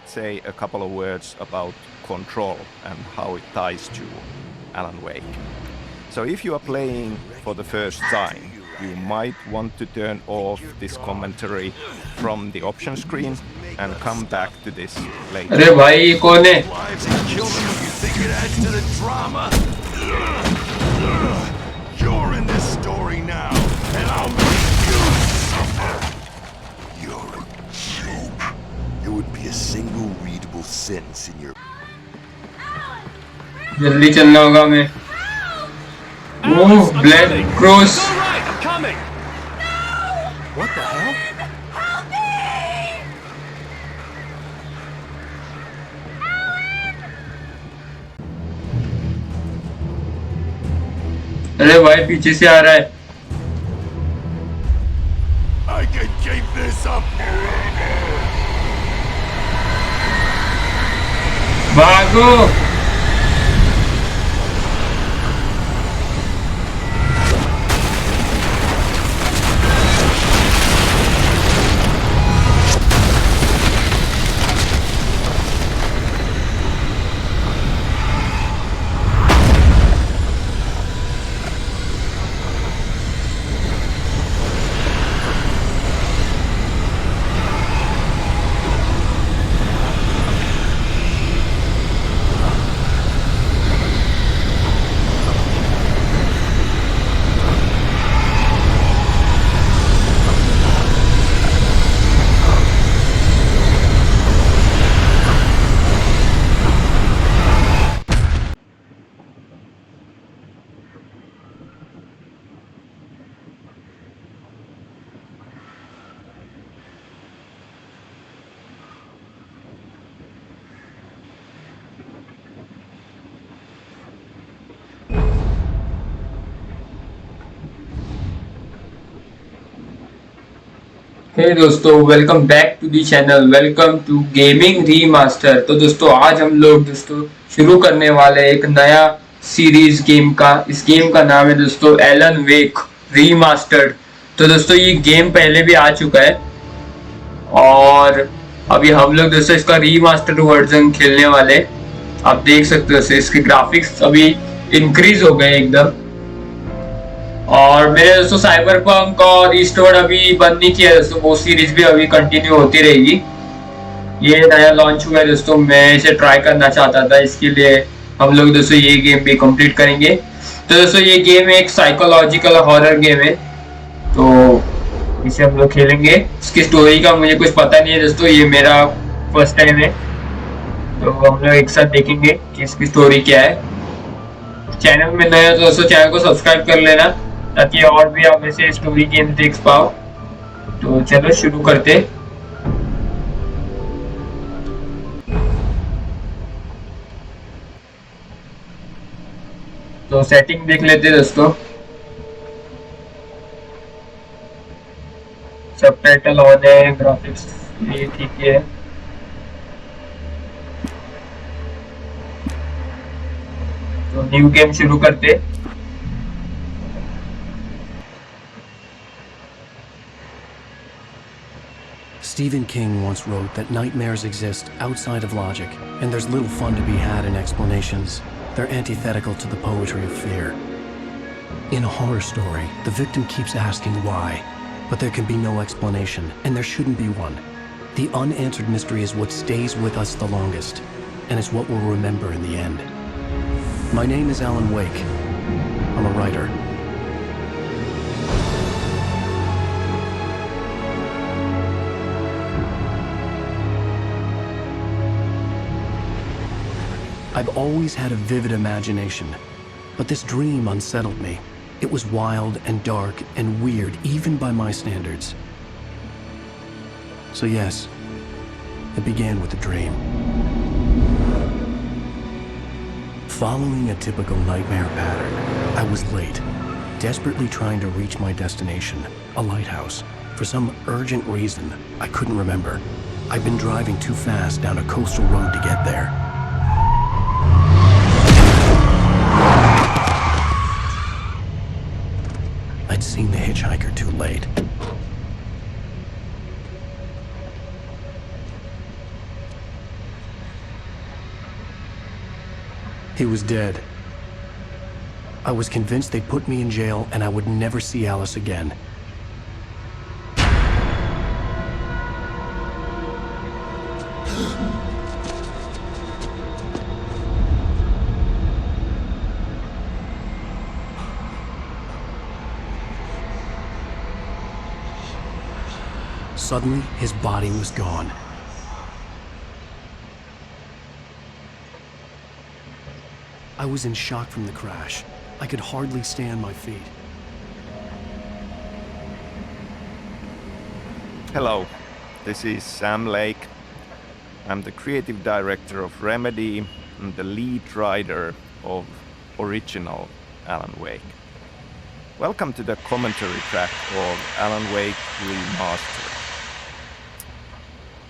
Say a couple of words about control and how it ties to Alan Wake. So if you are playing for the first time, you might want to turn off this commentary from the option screen and come back to this later. अरे भाई कौन है? You're in this story now, and I'll make you suffer. You're a joke. There would be a single readable sentence in your. जल्दी चलना होगा मैं. Oh, blood cross. What the hell? अरे भाई पीछे से आ रहा है. I can keep this up forever. भागो. हे दोस्तों, welcome back to the channel. Welcome to gaming remaster. तो दोस्तों आज हम लोग शुरू करने वाले एक नया सीरीज गेम का. इस गेम का नाम है दोस्तों एलन वेक रीमास्टर्ड. तो दोस्तों ये गेम पहले भी आ चुका है और अभी हम लोग दोस्तों इसका रीमास्टर्ड वर्जन खेलने वाले. आप देख सकते हो इसके ग्राफिक्स अभी इंक्रीज हो गए एकदम. और मेरे दोस्तों साइबरपंक और ईस्टवर्ड अभी बंद नहीं किया दोस्तों. वो सीरीज भी अभी कंटिन्यू होती रहेगी. ये नया लॉन्च हुआ है दोस्तों. मैं इसे ट्राई करना चाहता था, इसके लिए हम लोग दोस्तों ये गेम भी कंप्लीट करेंगे. तो दोस्तों ये गेम एक साइकोलॉजिकल हॉरर गेम है, तो इसे हम लोग खेलेंगे. इसकी स्टोरी का मुझे कुछ पता नहीं है दोस्तों, ये मेरा फर्स्ट टाइम है. तो हम लोग एक साथ देखेंगे कि इसकी स्टोरी क्या है. चैनल में नया तो दोस्तों चैनल को सब्सक्राइब कर लेना ताकि और भी आप ऐसे स्टोरी गेम देख पाओ. तो चलो शुरू करते. तो सेटिंग देख लेते दोस्तों. सबटाइटल ऑन है, ग्राफिक्स ये ठीक है. तो न्यू गेम शुरू करते. Stephen King once wrote that nightmares exist outside of logic, and there's little fun to be had in explanations. They're antithetical to the poetry of fear. In a horror story, the victim keeps asking why, but there can be no explanation, and there shouldn't be one. The unanswered mystery is what stays with us the longest, and it's what we'll remember in the end. My name is Alan Wake. I'm a writer. I've always had a vivid imagination, but this dream unsettled me. It was wild and dark and weird, even by my standards. So yes, it began with a dream. Following a typical nightmare pattern, I was late, desperately trying to reach my destination, a lighthouse. For some urgent reason, I couldn't remember. I'd been driving too fast down a coastal road to get there. had seen the hitchhiker too late. He was dead. I was convinced they'd put me in jail and I would never see Alice again. Suddenly, his body was gone. I was in shock from the crash. I could hardly stay on my feet. Hello, this is Sam Lake. I'm the creative director of Remedy and the lead writer of original Alan Wake. Welcome to the commentary track of Alan Wake Remastered.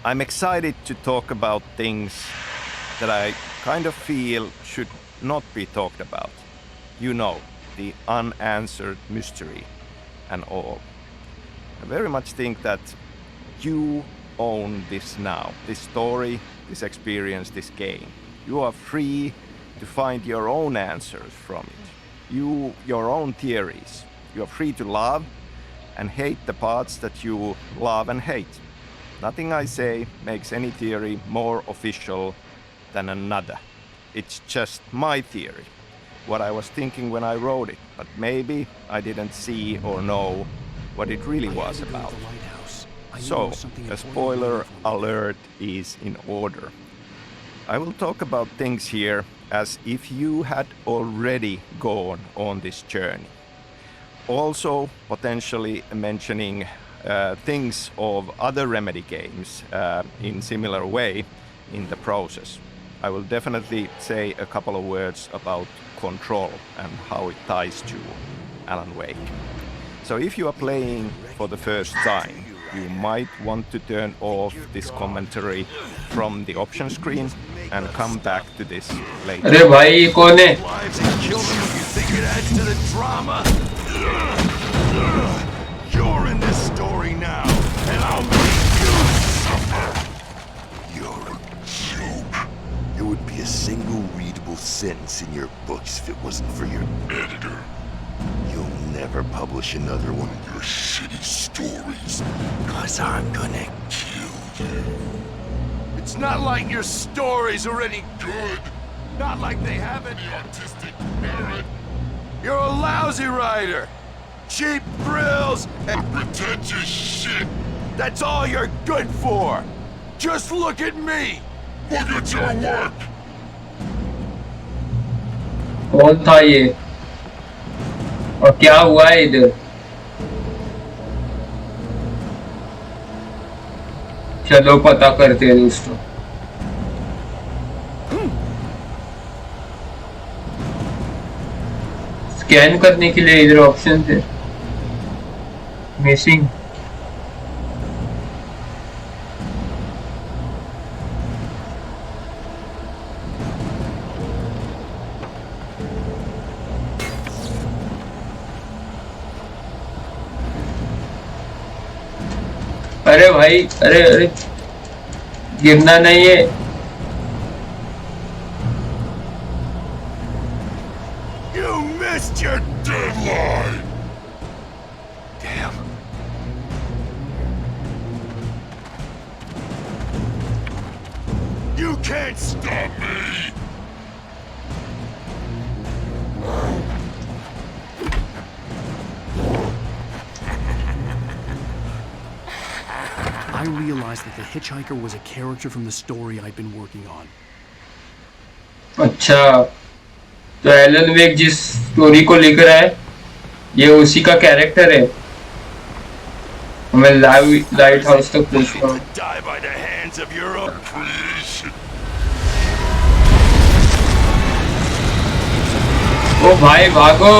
I'm excited to talk about things that I kind of feel should not be talked about. You know, the unanswered mystery and all. I very much think that you own this now, this story, this experience, this game. You are free to find your own answers from it. Your own theories. You are free to love and hate the parts that you love and hate. Nothing I say makes any theory more official than another. It's just my theory, what I was thinking when I wrote it, but maybe I didn't see or know what it really was about. So, a spoiler alert is in order. I will talk about things here as if you had already gone on this journey. Also, potentially mentioning things of other Remedy games in similar way in the process. I will definitely say a couple of words about Control and how it ties to Alan Wake. So if you are playing for the first time, you might want to turn off this commentary from the option screen and come back to this later. अरे भाई ये कौन है? Lives and kill them if you think it adds to the drama. You're in this story now, and I'll make you suffer. You're a joke. It would be a single readable sentence in your books if it wasn't for your editor. You'll never publish another one of your shitty stories, 'cause I'm gonna kill you. It's not like your stories are any good. Not like they haven't the artistic merit. You're a lousy writer. Cheap thrills and pretentious shit. That's all you're good for. Just look at me. Look at your work. कौन था ये? और क्या हुआ है इधर? चलो पता करते हैं दोस्तों. स्कैन करने के लिए इधर ऑप्शन थे. मिसिंग. अरे भाई अरे अरे गिरना नहीं है. You missed your deadline. Damn. You can't stop me. I realized that the hitchhiker was a character from the story I'd been working on. अच्छा तो एलन वेक जिस स्टोरी को लेकर आए ये उसी का कैरेक्टर है. मैं लाइट हाउस तक पहुंचता हूँ. Die by the hands of your own creation. ओ भाई भागो.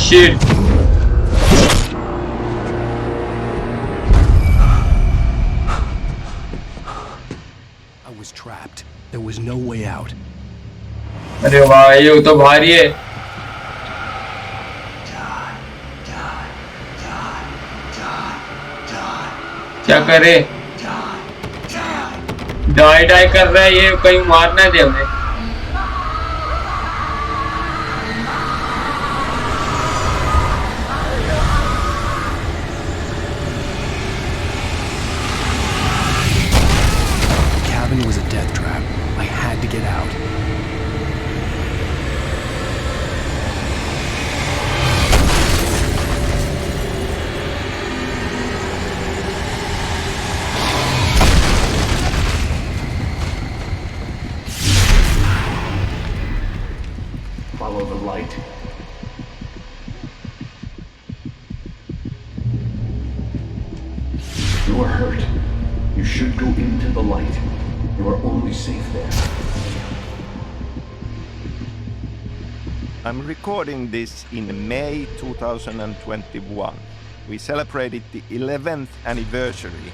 shit. I was trapped. There was no way out. अरे भाई वो तो भारी है. क्या करे? डाई कर रहा है ये, कहीं मारना दे हमें. The cabin was a death trap. I had to get out. Follow the light. You are hurt. You should go into the light. You are only safe there. I'm recording this in May 2021. We celebrated the 11th anniversary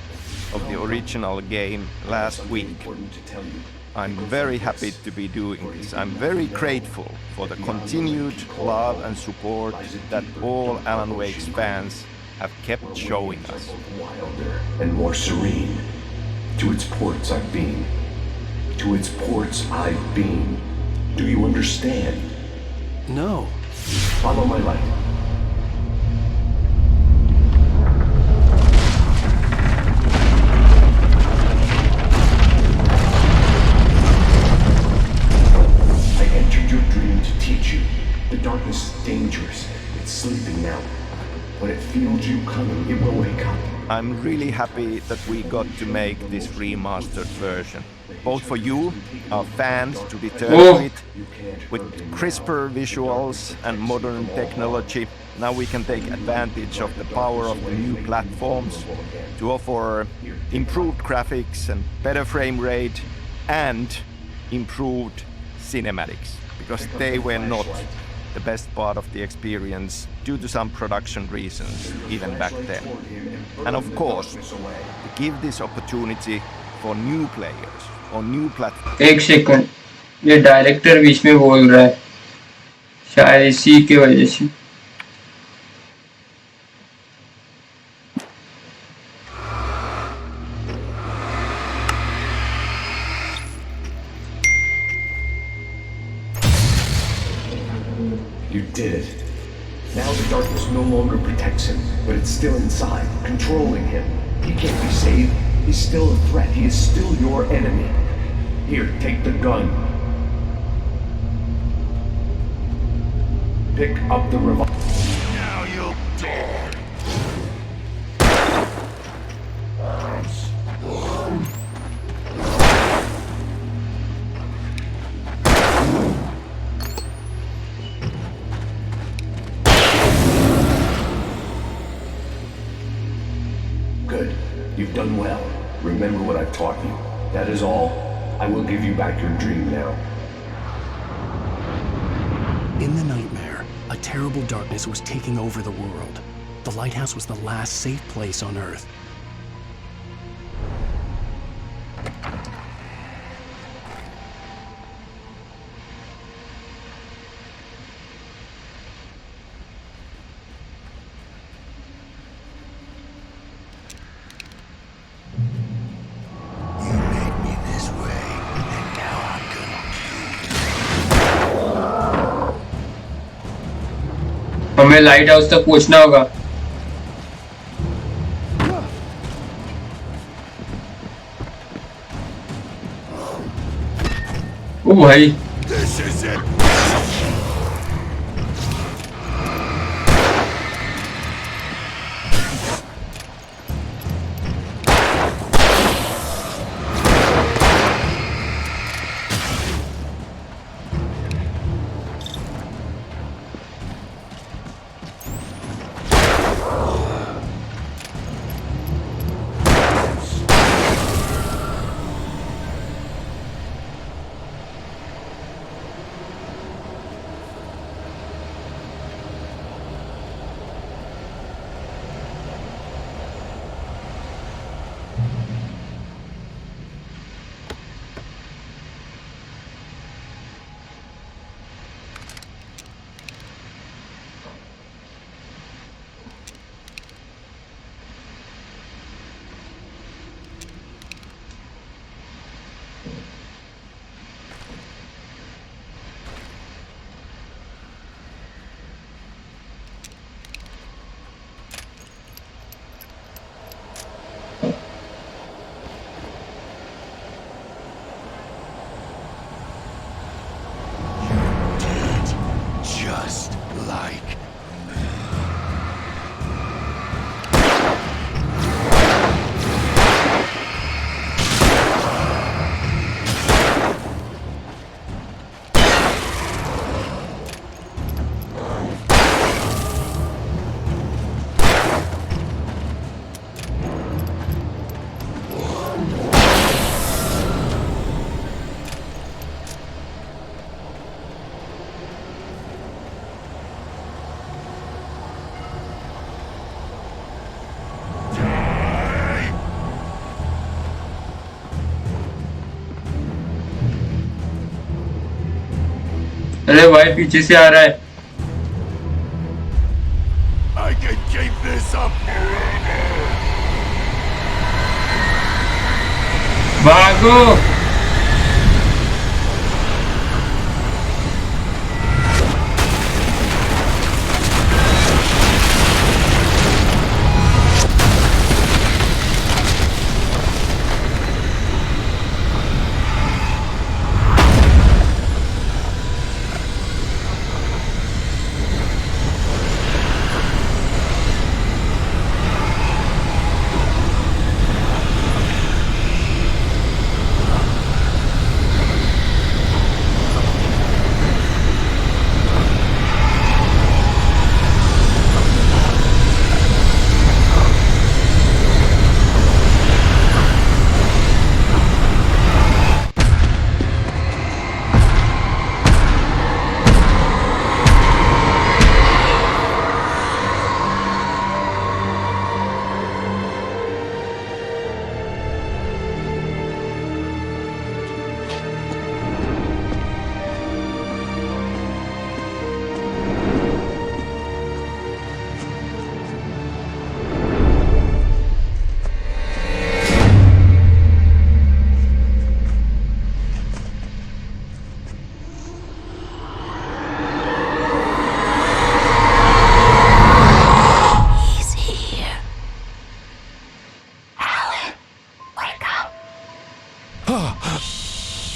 of the original game last week. Important to tell you. I'm very happy to be doing this. I'm very grateful for the continued love and support that all Alan Wake's fans have kept showing us. Wilder and more serene. To its ports I've been. To its ports I've been. Do you understand? No. Follow my light. I entered your dream to teach you. The darkness is dangerous. It's sleeping now. When it feels you coming, it will wake up. I'm really happy that we got to make this remastered version. Both for you, our fans, to return to it with crisper visuals and modern technology. Now we can take advantage of the power of the new platforms to offer improved graphics and better frame rate and improved cinematics, because they were not the best part of the experience due to some production reasons even back then. And of course, to give this opportunity for new players on new platforms. एक second, ये director बीच में बोल रहा है, शायद इसी की वजह से. You did it. Now the darkness no longer protects him, but it's still inside, controlling him. He can't be saved. He's still a threat. He is still your enemy. Here, take the gun. Pick up the revolver. Now you'll die. Good. You've done well. Remember what I've taught you. That is all. I will give you back your dream now. In the nightmare, a terrible darkness was taking over the world. The lighthouse was the last safe place on Earth. You made me this way, and now I'm gonna हमें light house तक पहुंचना होगा. ओ भाई, This is it. अरे भाई पीछे से आ रहा है। I can keep this up forever. भागो।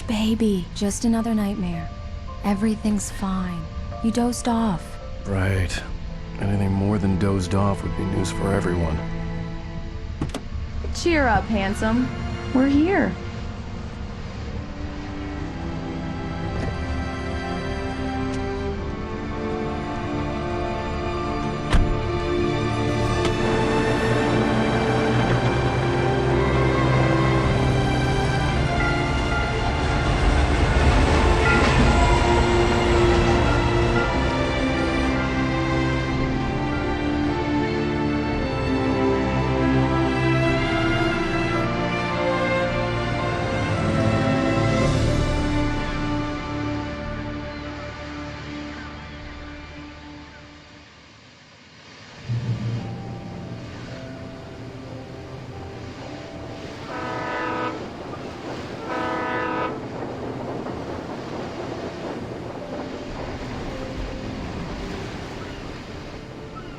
Baby, just another nightmare. Everything's fine. You dozed off. Right. Anything more than dozed off would be news for everyone. Cheer up, handsome. We're here.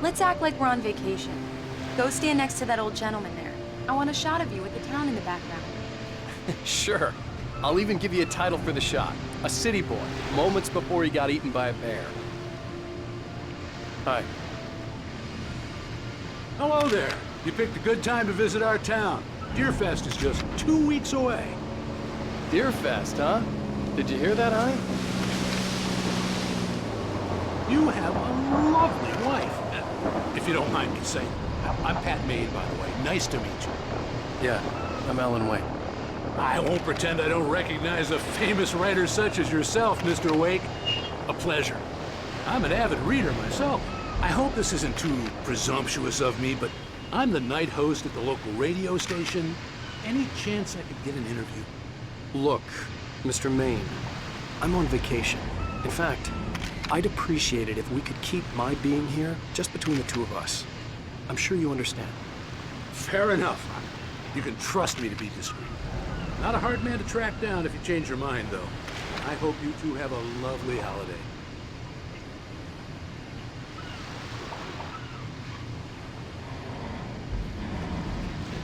Let's act like we're on vacation. Go stand next to that old gentleman there. I want a shot of you with the town in the background. Sure. I'll even give you a title for the shot. A city boy, moments before he got eaten by a bear. Hi. Hello there. You picked a good time to visit our town. Deerfest is just 2 weeks away. Deerfest, huh? Did you hear that, Hi? You have a lovely wife. If you don't mind me saying. I'm Pat Maine, by the way. Nice to meet you. Yeah, I'm Alan Wake. I won't pretend I don't recognize a famous writer such as yourself, Mr. Wake. A pleasure. I'm an avid reader myself. I hope this isn't too presumptuous of me, but I'm the night host at the local radio station. Any chance I could get an interview? Look, Mr. Maine, I'm on vacation. In fact, I'd appreciate it if we could keep my being here just between the two of us. I'm sure you understand. Fair enough. You can trust me to be discreet. Not a hard man to track down if you change your mind, though. I hope you two have a lovely holiday.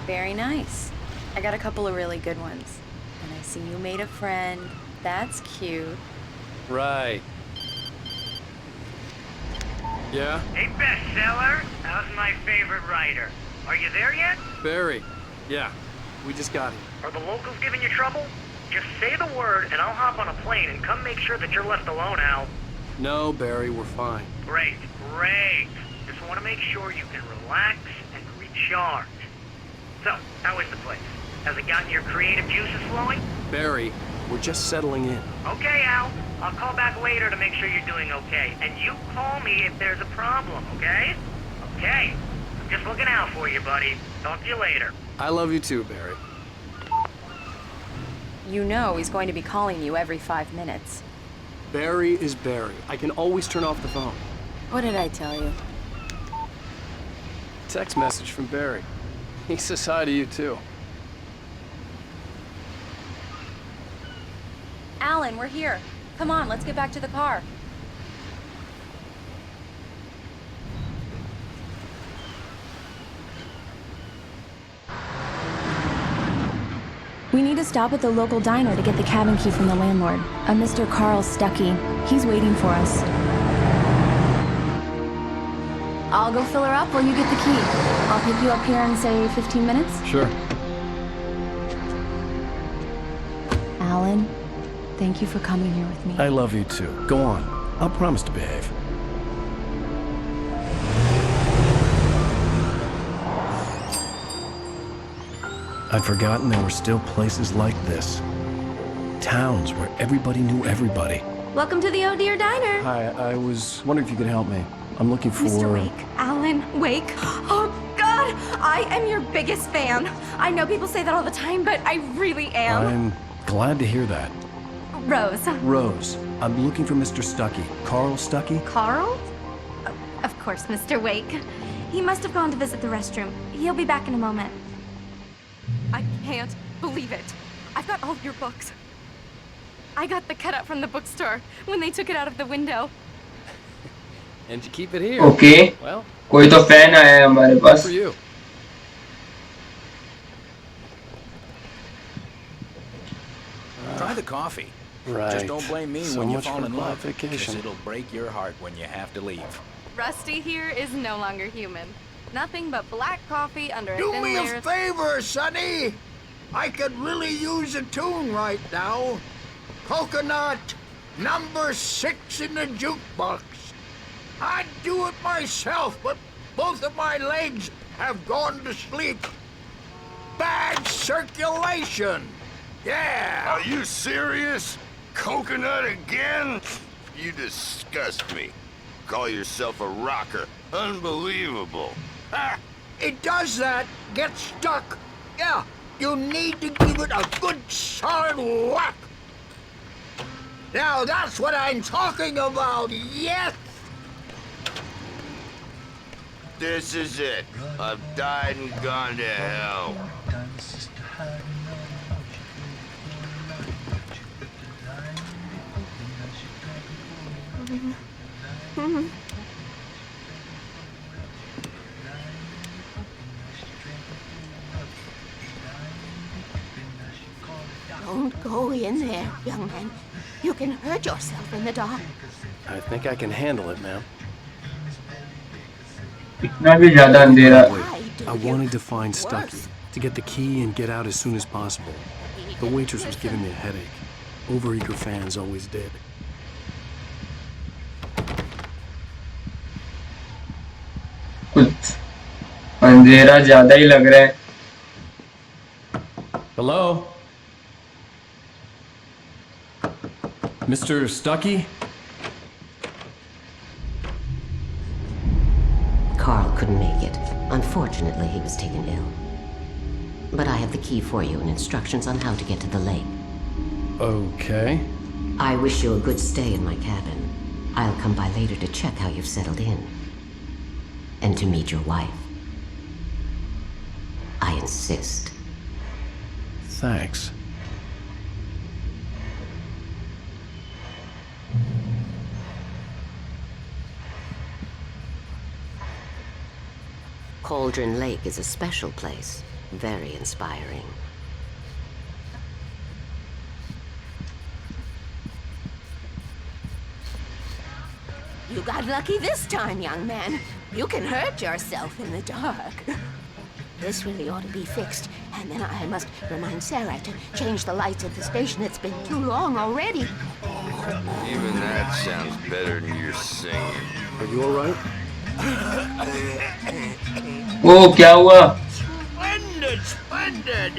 Very nice. I got a couple of really good ones. And I see you made a friend. That's cute. Right. Yeah? Hey, bestseller. How's my favorite writer? Are you there yet? Barry. Yeah, we just got here. Are the locals giving you trouble? Just say the word and I'll hop on a plane and come make sure that you're left alone, Al. No, Barry, we're fine. Great, great. Just want to make sure you can relax and recharge. So, how is the place? Has it gotten your creative juices flowing? Barry, we're just settling in. Okay, Al. I'll call back later to make sure you're doing okay. And you call me if there's a problem, okay? Okay. I'm just looking out for you, buddy. Talk to you later. I love you too, Barry. You know he's going to be calling you every 5 minutes. Barry is Barry. I can always turn off the phone. What did I tell you? Text message from Barry. He says hi to you too. Alan, we're here. Come on, let's get back to the car. We need to stop at the local diner to get the cabin key from the landlord, a Mr. Carl Stuckey. He's waiting for us. I'll go fill her up while you get the key. I'll pick you up here in, say, 15 minutes? Sure. Alan, thank you for coming here with me. I love you too. Go on. I'll promise to behave. I'd forgotten there were still places like this. Towns where everybody knew everybody. Welcome to the Oh Dear Diner. Hi, I was wondering if you could help me. I'm looking for... Mr. Wake. Alan Wake. Oh, God! I am your biggest fan. I know people say that all the time, but I really am. I'm glad to hear that. Rose. Rose, I'm looking for Mr. Stuckey. Carl Stuckey? Carl? Of course, Mr. Wake. He must have gone to visit the restroom. He'll be back in a moment. I can't believe it. I've got all of your books. I got the cutout from the bookstore when they took it out of the window. And you keep it here. Okay. Well, कोई तो fan आया है हमारे पास. for you. Try the coffee. Right. Just don't blame me So when you much fall for in love, vacation. because it'll break your heart when you have to leave. Rusty here is no longer human. Nothing but black coffee under a Do thin me layer a of... favor, Sonny. I could really use a tune right now. Coconut, number 6 in the jukebox. I'd do it myself, but both of my legs have gone to sleep. Bad circulation. Yeah. Are you serious? Coconut again? You disgust me. Call yourself a rocker. Unbelievable. Ah, it does that. Get stuck. Yeah, you need to give it a good solid whack. Now that's what I'm talking about, yes! This is it. I've died and gone to hell. Don't go in there, young man. You can hurt yourself in the dark. I think I can handle it, ma'am. इतना भी ज़्यादा अंधेरा. I wanted to find Stuckey, to get the key and get out as soon as possible. The waitress was giving me a headache. Overeager fans always did. कुछ अंधेरा ज़्यादा ही लग रहा है. Hello? Mr. Stuckey? Carl couldn't make it. Unfortunately, he was taken ill. But I have the key for you and instructions on how to get to the lake. Okay. I wish you a good stay in my cabin. I'll come by later to check how you've settled in. And to meet your wife. I insist. Thanks. Cauldron Lake is a special place. Very inspiring. You got lucky this time, young man. You can hurt yourself in the dark. This really ought to be fixed, and then I must remind Sarah to change the lights at the station. It's been too long already. Even that sounds better than your singing. Are you all right? वो क्या हुआ? Splendid, splendid.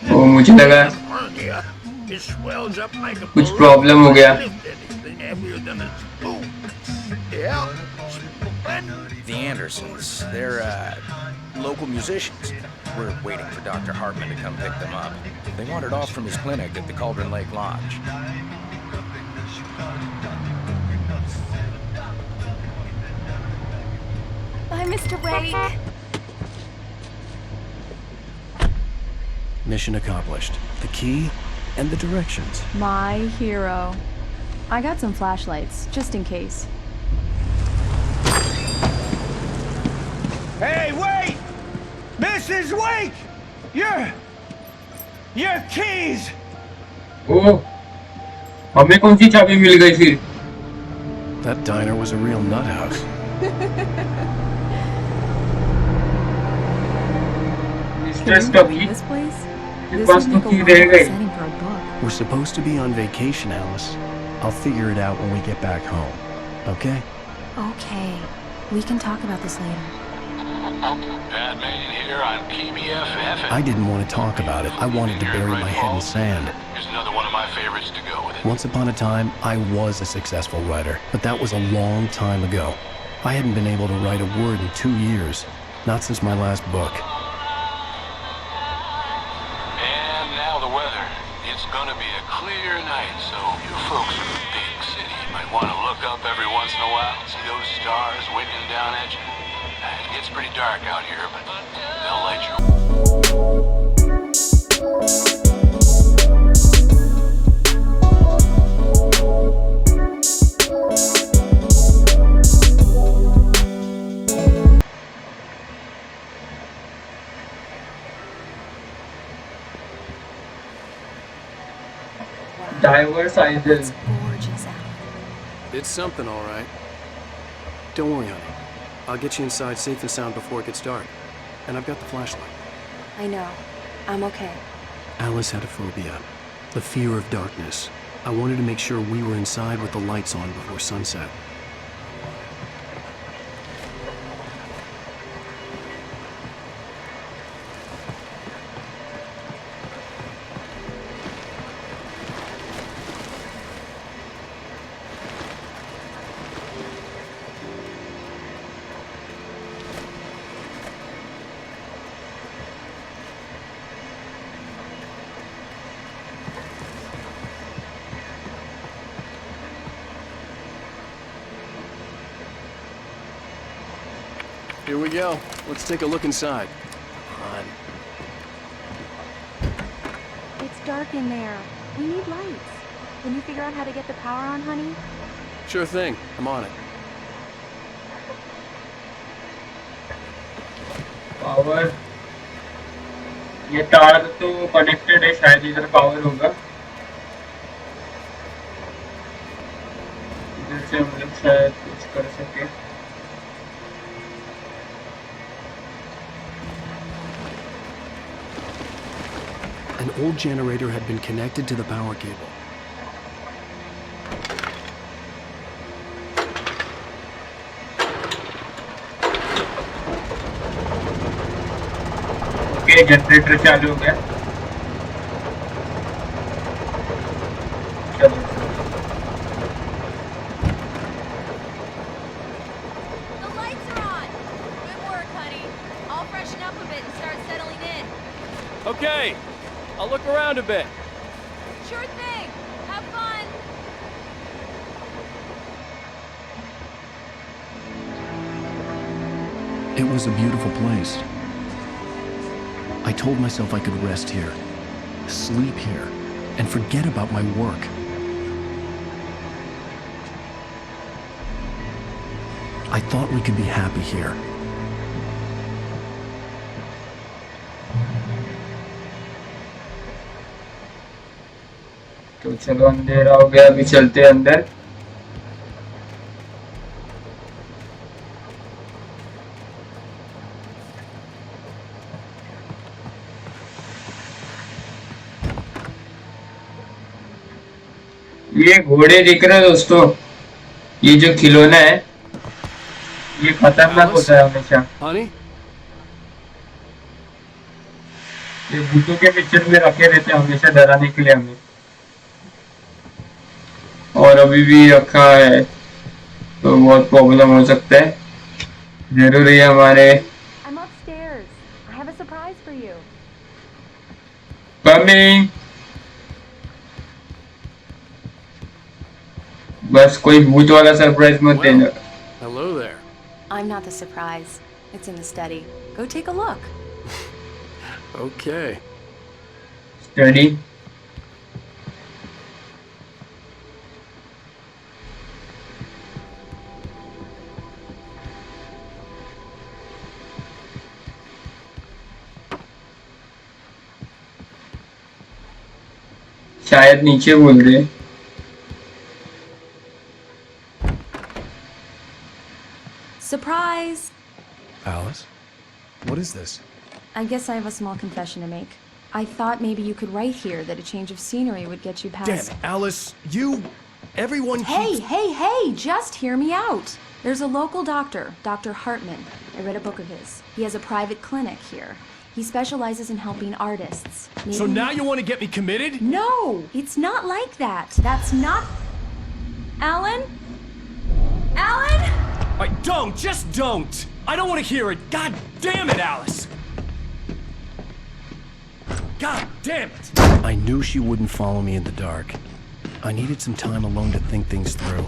वो मुझे लगा It swells up like a कुछ balloon. Problem हो गया. Anything heavier than a spoon. Yeah, splendid. The Andersons, they're local musicians. We're waiting for Dr. Hartman to come pick them up. They wandered off from his clinic at the Cauldron Lake Lodge. Bye, Mr. Wake. Mission accomplished. The key and the directions. My hero. I got some flashlights, just in case. Hey, wait! Mrs. Wake! Your keys! ओह, हमें कौन सी चाबी मिल गई फिर? That diner was a real nut house. Mr. Stucky, This place? your This pass would तो make a की wonderful रह गई. setting for a book. We're supposed to be on vacation, Alice. I'll figure it out when we get back home. Okay? Okay. We can talk about this later. Batman here on PBFF. I didn't want to talk about it. I wanted to bury my head in sand. Here's another one of my favorites to go with it. Once upon a time, I was a successful writer, but that was a long time ago. I hadn't been able to write a word in 2 years. Not since my last book. And now the weather. It's gonna be a clear night, so you folks in the big city might want to look up every once in a while, see those stars winking down at you. It gets pretty dark out here, but they'll light your... Diverse ideas. Gorgeous out. It's something, all right. Don't worry, honey. I'll get you inside safe and sound before it gets dark. And I've got the flashlight. I know. I'm okay. Alice had a phobia. The fear of darkness. I wanted to make sure we were inside with the lights on before sunset. Here we go. Let's take a look inside. Come on. It's dark in there. We need lights. Can you figure out how to get the power on, honey? Sure thing. I'm on it. Power ये तार तो connected है शायद इधर power होगा इधर से हम लोग शायद कुछ कर सके An old generator had been connected to the power cable. Okay generator चालू हो गया चलो The lights are on. Good work, honey. I'll freshen up a bit and start settling in. Okay. I'll look around a bit. Sure thing. Have fun. It was a beautiful place. I told myself I could rest here, sleep here, and forget about my work. I thought we could be happy here. तो चलो अंधेरा हो गया अभी चलते हैं अंदर ये घोड़े दिख रहे हैं दोस्तों ये जो खिलौना है ये खतरनाक होता है हमेशा Honey? ये भूतों के पिक्चर में रखे रहते हैं हमेशा डराने के लिए हमें और अभी भी रखा है तो बहुत प्रॉब्लम हो सकता है जरूरी है हमारे I'm upstairs. I have a surprise for you. Coming बस कोई भूत वाला सरप्राइज मत देना। Hello there. I'm not the surprise. It's in the study. Go take a look. Okay. Study शायद नीचे बोल रहे। Surprise! Alice? What is this? I guess I have a small confession to make. I thought maybe you could write here that a change of scenery would get you past... Damn it, Alice, you... Everyone keeps... Hey, just hear me out. There's a local doctor, Dr. Hartman. I read a book of his. He has a private clinic here. He specializes in helping artists. Maybe... So now you want to get me committed? No, it's not like that. That's not... Alan? Alan? Just don't! I don't want to hear it! God damn it, Alice! God damn it! I knew she wouldn't follow me in the dark. I needed some time alone to think things through.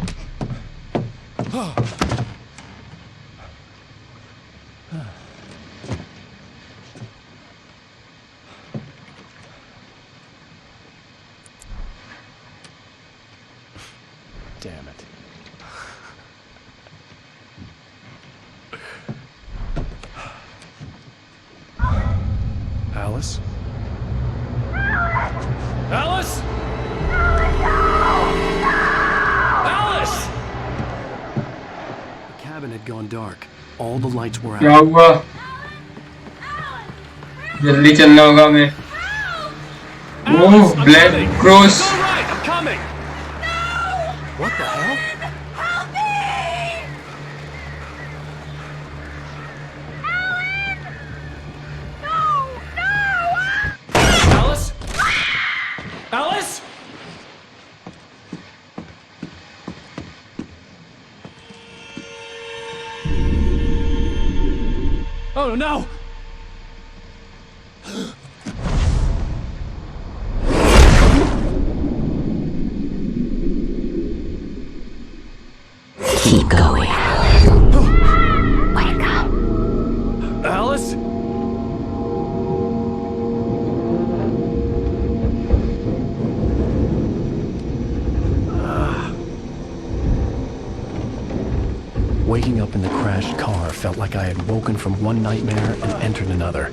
Damn it. Alice? Alice? Alice! The cabin had gone dark. All the lights were क्या out. हुआ? जल्दी चलना होगा हमें। Oh, black cross. It's all right, I'm coming! What the hell? Alice? Alice? Oh no! Keep going. Wake up. Alice? Waking up in the crashed car felt like I had woken from one nightmare and entered another.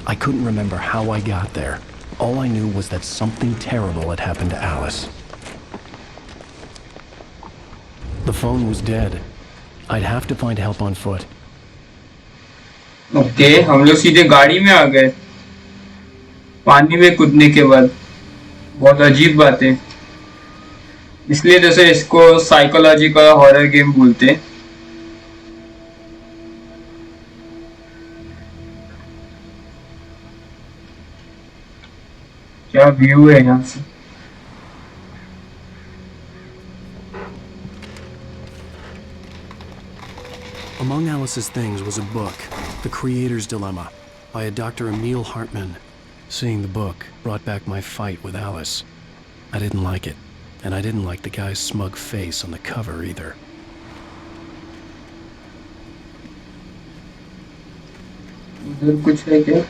I couldn't remember how I got there. All I knew was that something terrible had happened to Alice. The phone was dead. I'd have to find help on foot. Okay, हम लोग सीधे गाड़ी में आ गए पानी में कूदने के बाद। बहुत अजीब बात है। इसलिए जैसे इसको साइकोलॉजिकल हॉरर गेम बोलते हैं। क्या व्यू है यहाँ से? Among Alice's things was a book, The Creator's Dilemma, by a Dr. Emil Hartman. Seeing the book brought back my fight with Alice. I didn't like it, and I didn't like the guy's smug face on the cover either. इधर कुछ है क्या?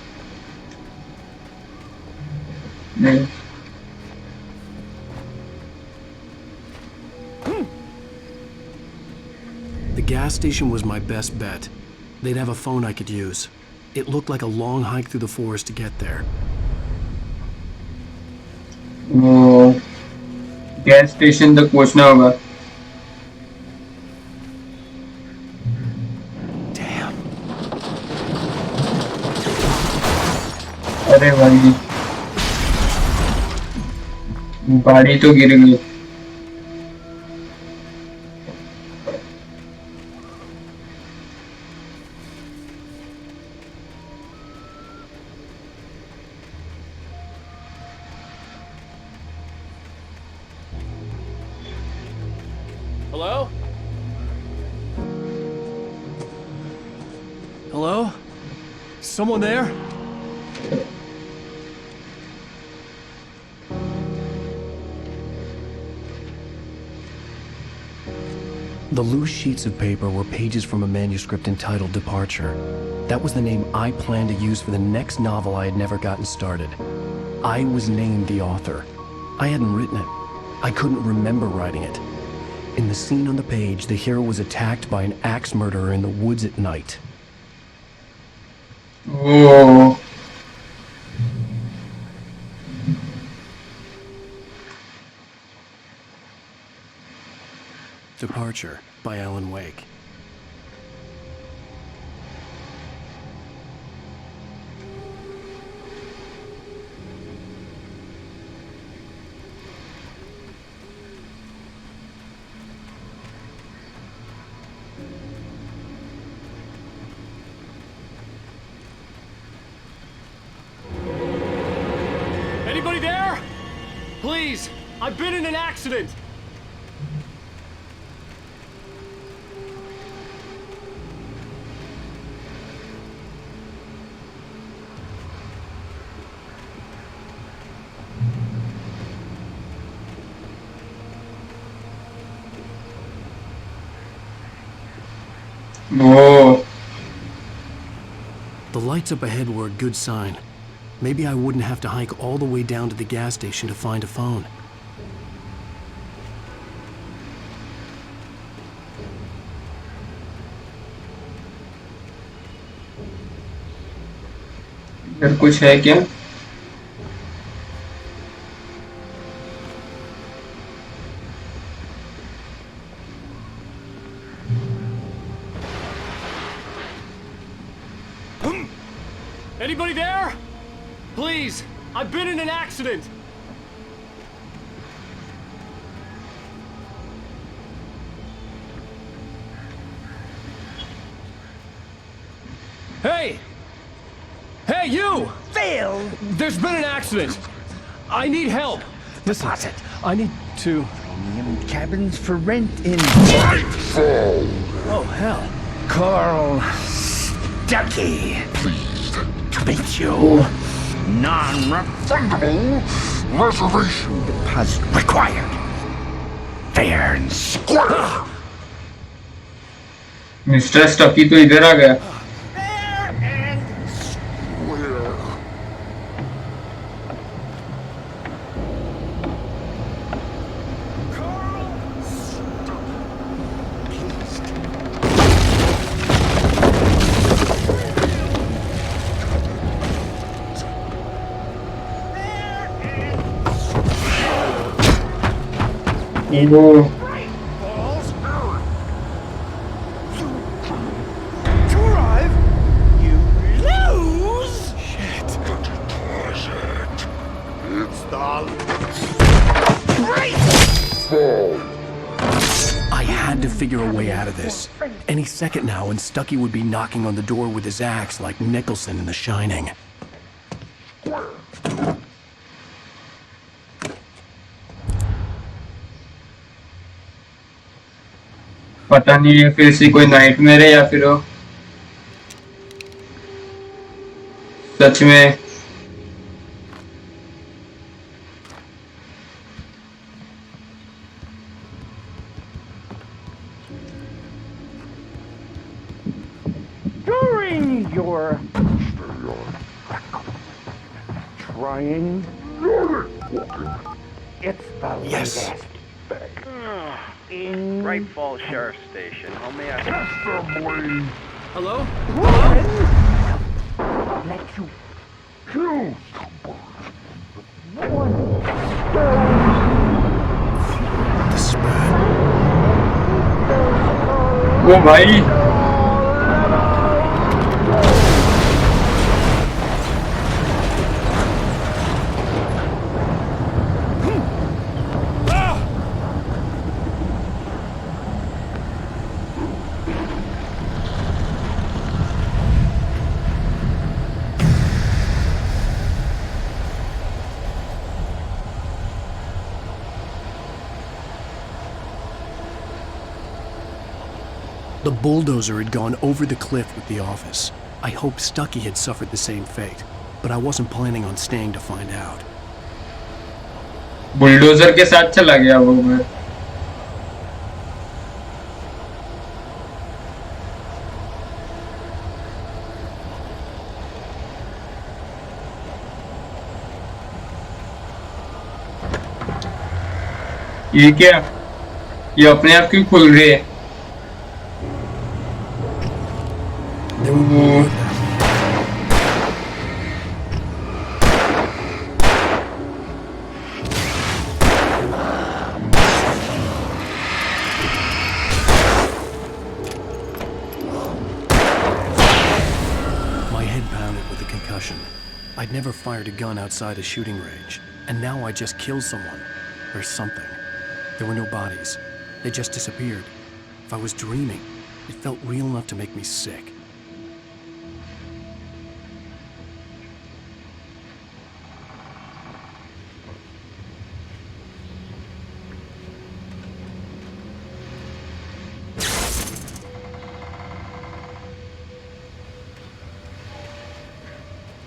नहीं। The gas station was my best bet. They'd have a phone I could use. It looked like a long hike through the forest to get there. वो gas station तक पहुंचना होगा। Damn. अरे भाई, गाड़ी तो गिर गई। Hello? Hello? Someone there? The loose sheets of paper were pages from a manuscript entitled Departure. That was the name I planned to use for the next novel I had never gotten started. I was named the author. I hadn't written it. I couldn't remember writing it. In the scene on the page, the hero was attacked by an axe murderer in the woods at night. Oh. Departure by Alan Wake. Anybody there? Please, I've been in an accident. Oh. The lights up ahead were a good sign. Maybe I wouldn't have to hike all the way down to the gas station to find a phone. इधर कुछ है क्या? Anybody there? Please, I've been in an accident. Hey! Hey, you! Phil! There's been an accident. I need help. Deposit. I need to... Premium cabins for rent in... Nightfall! Oh, hell. Carl Stuckey. Pleased to meet you. Non-refundable Reservation deposit required. Fair and square. Mister Stucky तो इधर आ गया. Oh. To arrive, you lose. Shit. It's the Right. I had to figure a way out of this. Any second now, and Stuckey would be knocking on the door with his axe like Nicholson in The Shining. पता नहीं है फिर से कोई nightmare है या फिर वो सच में During your trying, it's the latest. Great Falls Sheriff Station. How may I Hello? Let you choose. ओ भाई The bulldozer had gone over the cliff with the office. I hoped Stuckey had suffered the same fate, but I wasn't planning on staying to find out. Bulldozer के साथ चला गया वो मैं ये क्या? ये अपने आप क्यों खुल रही है? वो My head pounded with a concussion. I'd never fired a gun outside a shooting range, and now I just killed someone. Or something. There were no bodies. They just disappeared. If I was dreaming, it felt real enough to make me sick.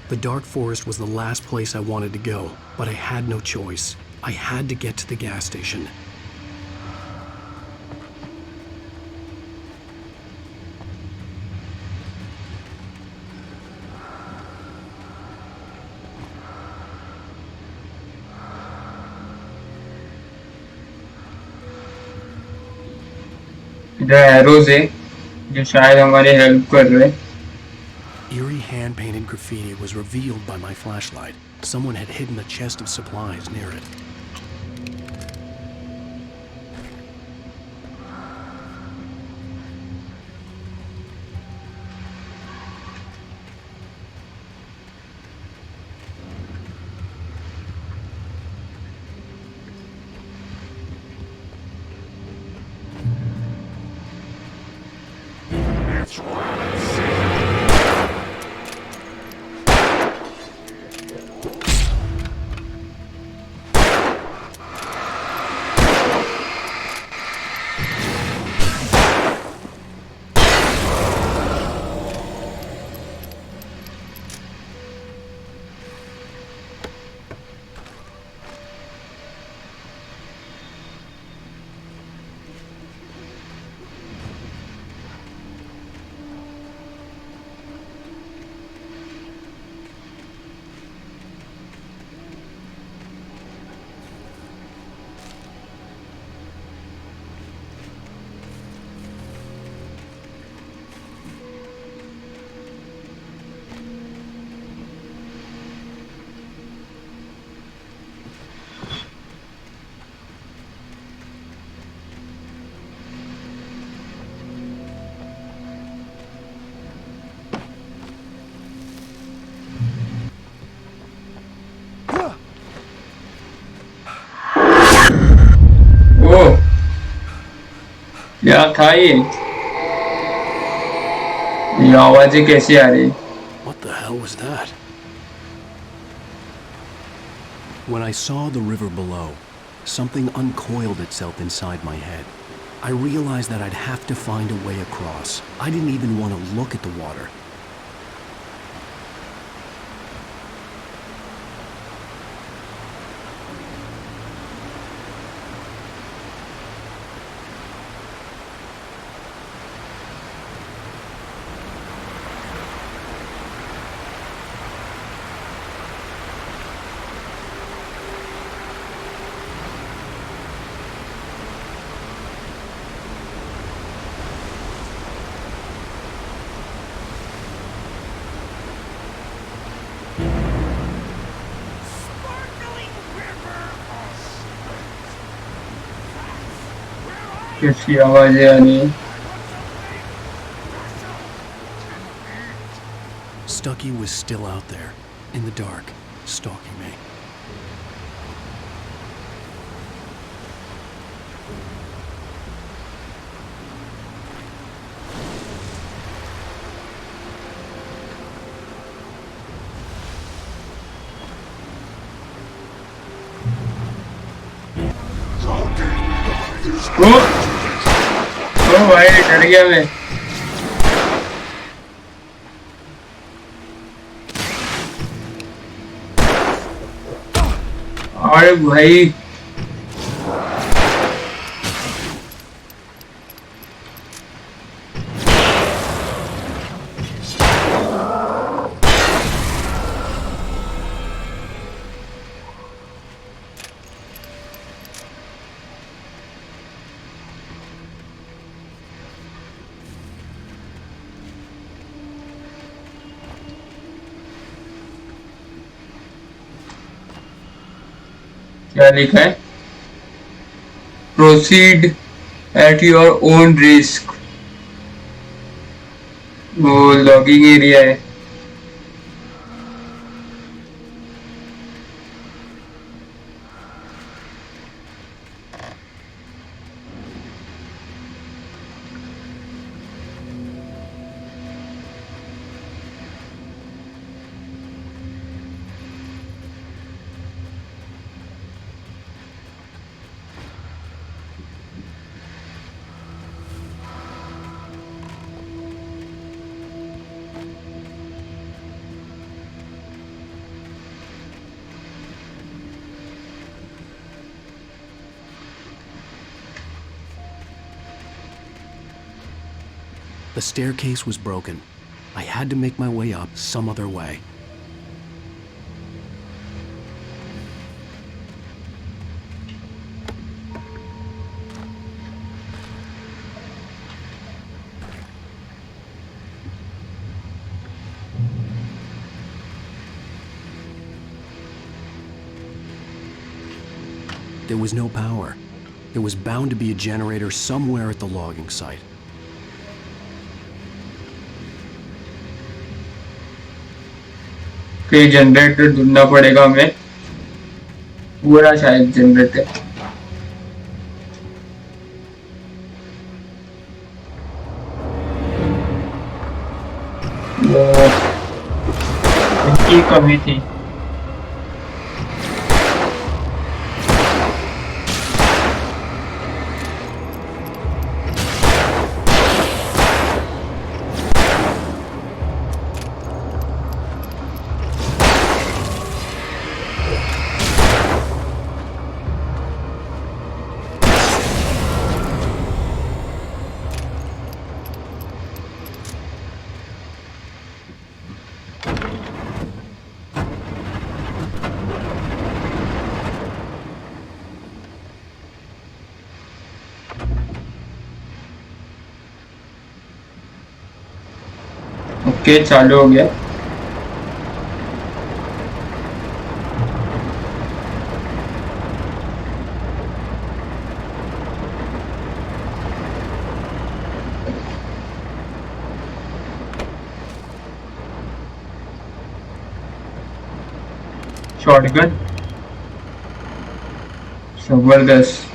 The dark forest was the last place I wanted to go, but I had no choice. I had to get to the gas station. इधर arrows है जो शायद हमारे help कर रहे हैं। Eerie hand-painted graffiti was revealed by my flashlight. Someone had hidden a chest of supplies near it. क्या था ये आवाजें कैसी आ रही? What the hell was that? When I saw the river below, something uncoiled itself inside my head. I realized that I'd have to find a way across. I didn't even want to look at the water. कैसी आवाजें आ रही हैं? Stucky was still out there, in the dark, stalking me. ओ भाई डर गया मैं। अरे भाई क्या लिखा है? Proceed at your own risk. वो लॉगिंग एरिया है. The staircase was broken. I had to make my way up some other way. There was no power. There was bound to be a generator somewhere at the logging site. कि generator ढूंढना पड़ेगा हमें. पूरा शायद generator. वो इनकी कमी थी. ओके चालू हो गया. शॉटगन जबरदस्त.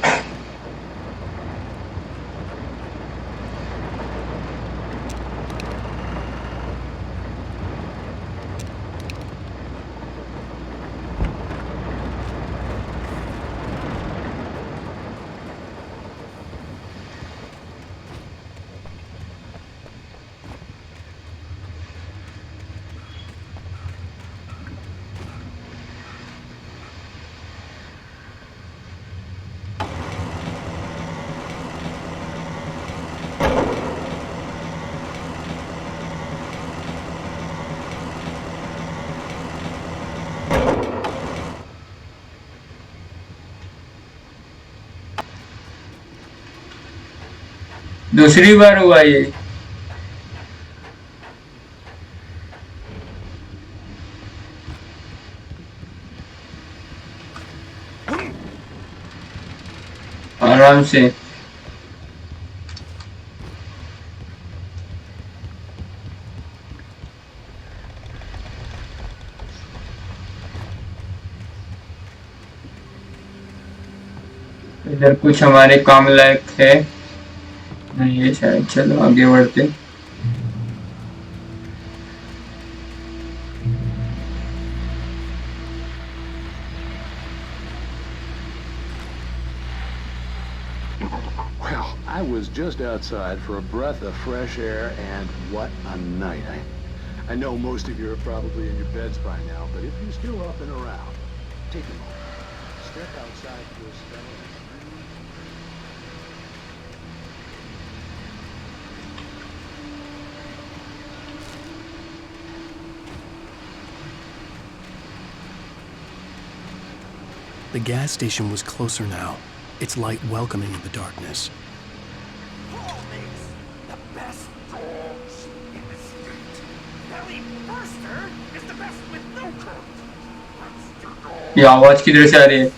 दूसरी बार हुआ ये. आराम से. इधर कुछ हमारे काम लायक है नहीं है शायद. चलो आगे बढ़ते. Well, I was just outside for a breath of fresh air, and what a night. I know most of you are probably in your beds by now, but if you're still up and around, take a moment. Step outside for a spell. The gas station was closer now, its light welcoming in the darkness. The best dogs in the street. Belly Burster is the best with no coat. ये आवाज किधर से आ रही है?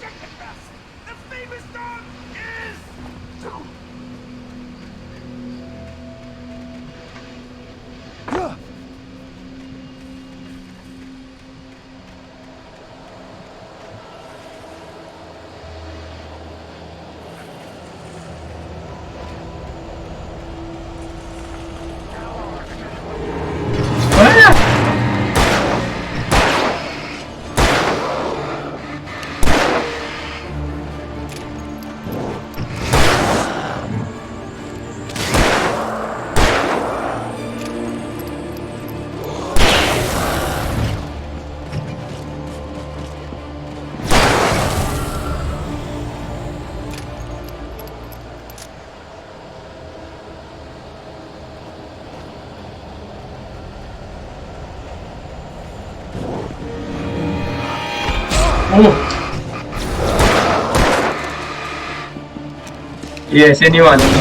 ये ऐसे नहीं मानेंगे।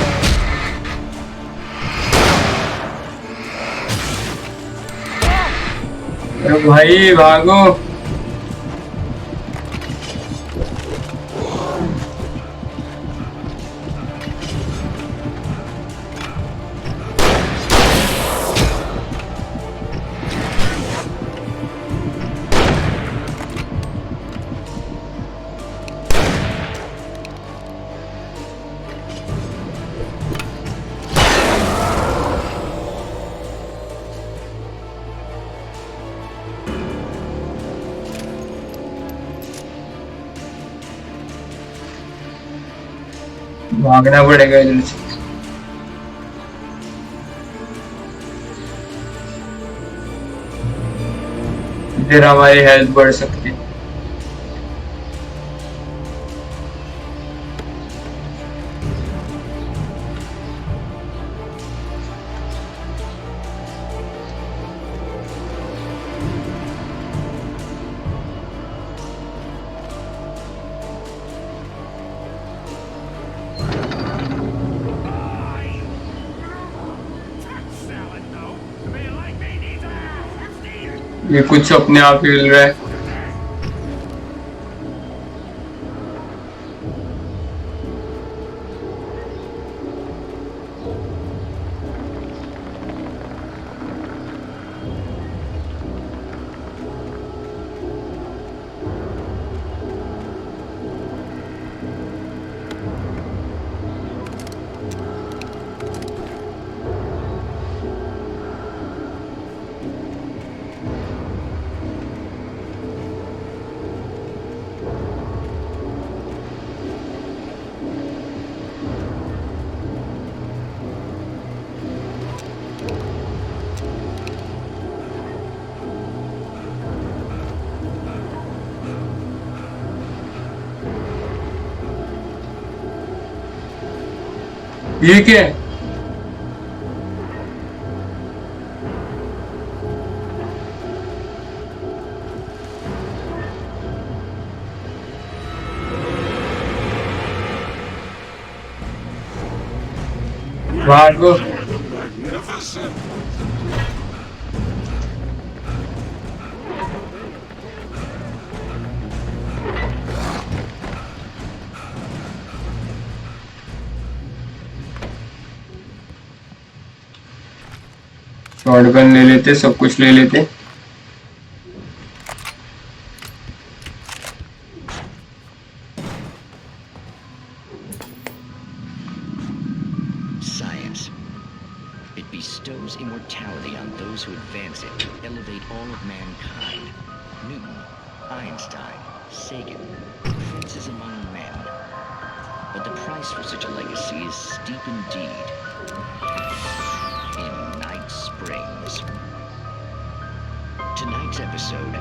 अरे भाई भागो। भागना पड़ेगा इधर से। इधर हमारी हेल्थ बढ़ सकती है। ये कुछ अपने आप हिल रहा है। ये क्या है? भागो। शॉटगन ले लेते, सब कुछ ले लेते। Science. It bestows immortality on those who advance it to elevate all of mankind. Newton, Einstein, Sagan, princes among men. But the price for such a legacy is steep indeed. In Night Springs. Tonight's episode,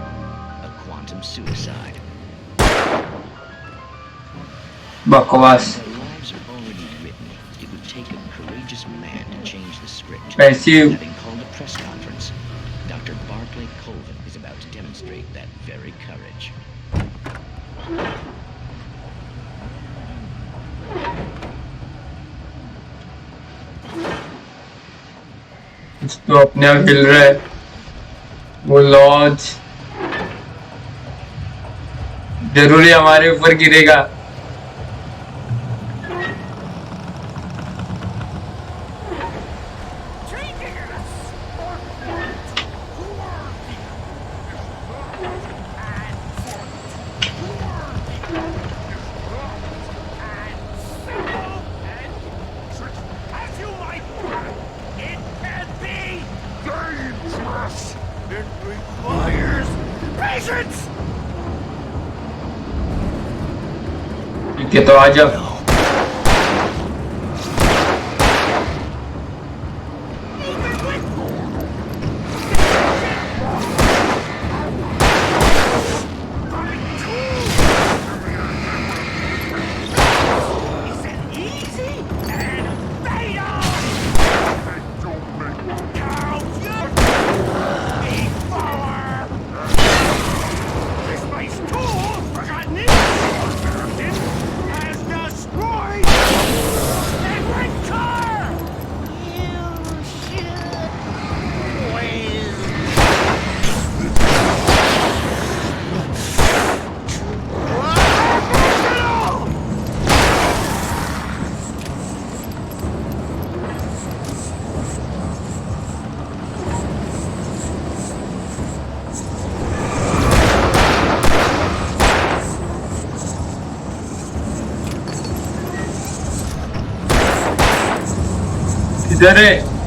a quantum suicide. बकवास। Their lives are already written. It would take a courageous man to change the script. Having called a press conference, Dr. Barclay Colvin is about to demonstrate that very courage. तो अपने आप हिल रहा है वो laws. जरूरी हमारे ऊपर गिरेगा। ठीक है तो आ जाओ। किधर है?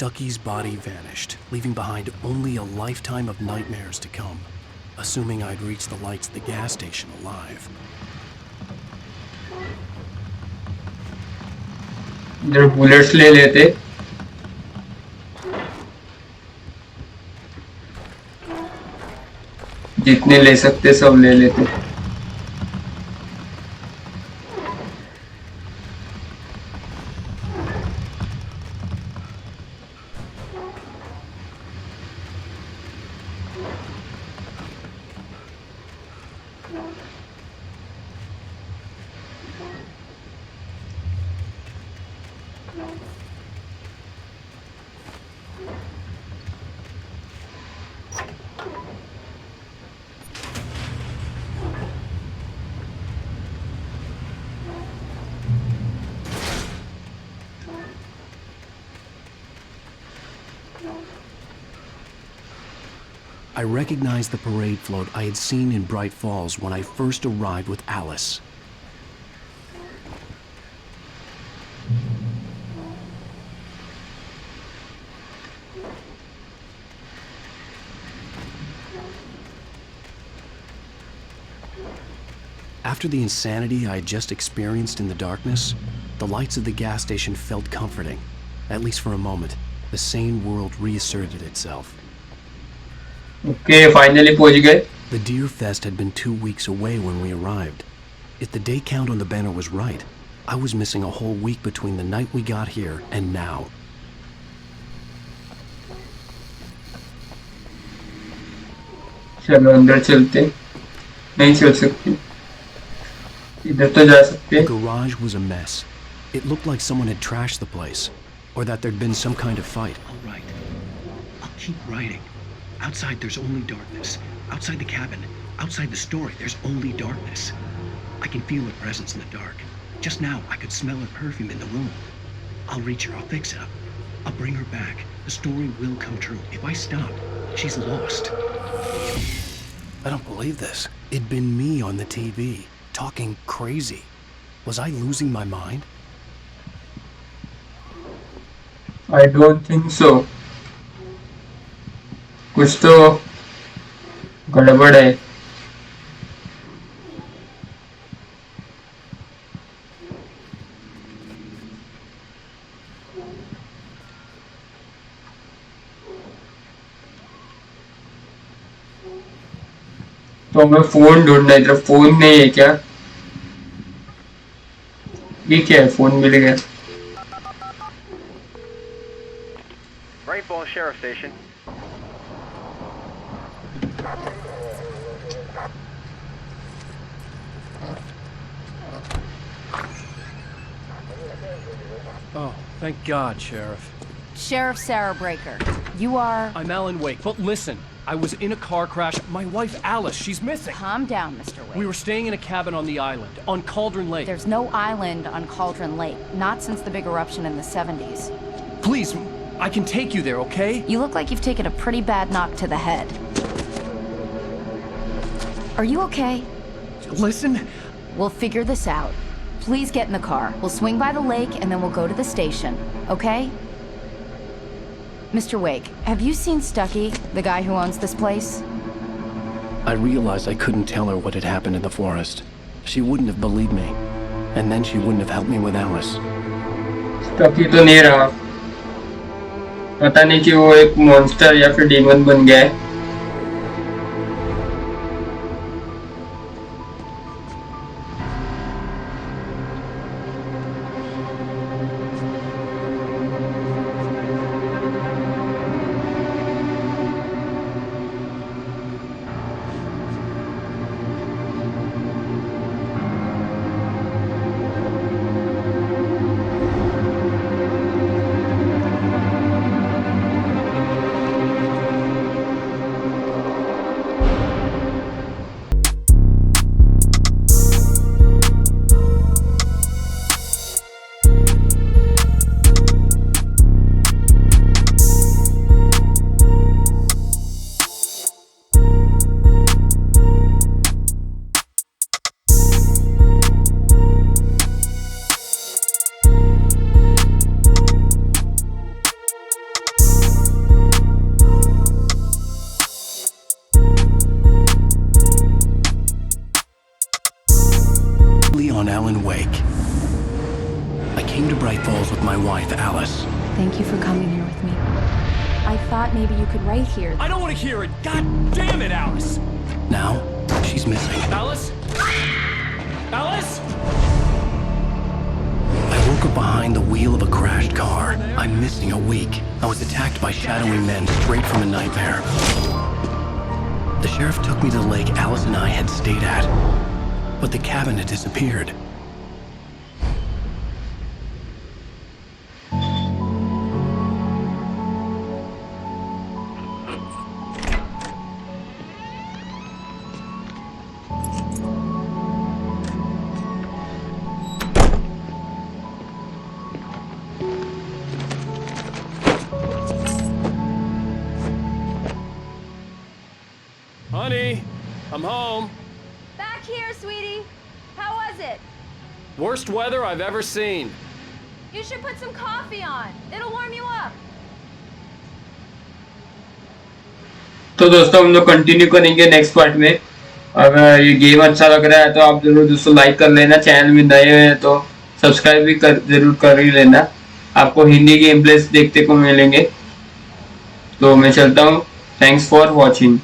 Stucky's body vanished, leaving behind only a lifetime of nightmares to come, assuming I'd reached the lights at the gas station alive. इधर बुलेट्स ले लेते. जितने ले सकते सब ले लेते. I recognized the parade float I had seen in Bright Falls when I first arrived with Alice. After the insanity I had just experienced in the darkness, the lights of the gas station felt comforting. At least for a moment, the sane world reasserted itself. Okay, finally पहुंच गए. The Deer Fest had been 2 weeks away when we arrived. If the day count on the banner was right, I was missing a whole week between the night we got here and now. चलो अंदर चलते. नहीं चल सकते. इधर तो जा सकते. The garage was a mess. It looked like someone had trashed the place, or that there'd been some kind of fight. All right. I'll keep writing. Outside, there's only darkness. Outside the cabin, outside the story, there's only darkness. I can feel her presence in the dark. Just now, I could smell her perfume in the room. I'll reach her. I'll fix it up. I'll bring her back. The story will come true. If I stop, she's lost. I don't believe this. It'd been me on the TV, talking crazy. Was I losing my mind? I don't think so. कुछ तो गड़बड़ है. तो मैं phone ढूंढना. इधर phone नहीं है क्या? ये क्या है? फोन मिल गया. Rainfall Sheriff Station. Oh, thank God, Sheriff. Sheriff Sarah Breaker. You are... I'm Alan Wake, but listen. I was in a car crash. My wife, Alice, she's missing. Calm down, Mr. Wake. We were staying in a cabin on the island, on Cauldron Lake. There's no island on Cauldron Lake. Not since the big eruption in the 70s. Please, I can take you there, okay? You look like you've taken a pretty bad knock to the head. Are you okay? Listen. We'll figure this out. Please get in the car. We'll swing by the lake and then we'll go to the station, okay? Mr. Wake, have you seen Stucky, the guy who owns this place? I realized I couldn't tell her what had happened in the forest. She wouldn't have believed me. And then she wouldn't have helped me with Alice. Stucky तो नहीं रहा. पता नहीं कि वो एक monster या फिर डीमन बन गया है. came to Bright Falls with my wife, Alice. Thank you for coming here with me. I thought maybe you could write here. I don't want to hear it! God damn it, Alice! Now, she's missing. Alice? Alice? I woke up behind the wheel of a crashed car. I'm missing a week. I was attacked by shadowy men straight from a nightmare. The sheriff took me to the lake Alice and I had stayed at, but the cabin had disappeared. Honey, I'm home. Back here, sweetie. How was it? Worst weather I've ever seen. You should put some coffee on. It'll warm you up. तो दोस्तों हम लोग continue करेंगे next part में। अगर ये game अच्छा लग रहा है तो आप जरूर दोस्तों लाइक कर लेना, चैनल में नए हैं तो सब्सक्राइब भी जरूर कर ही लेना। आपको हिंदी गेम प्लेस देखने को मिलेंगे। तो मैं चलता हूँ। Thanks for watching.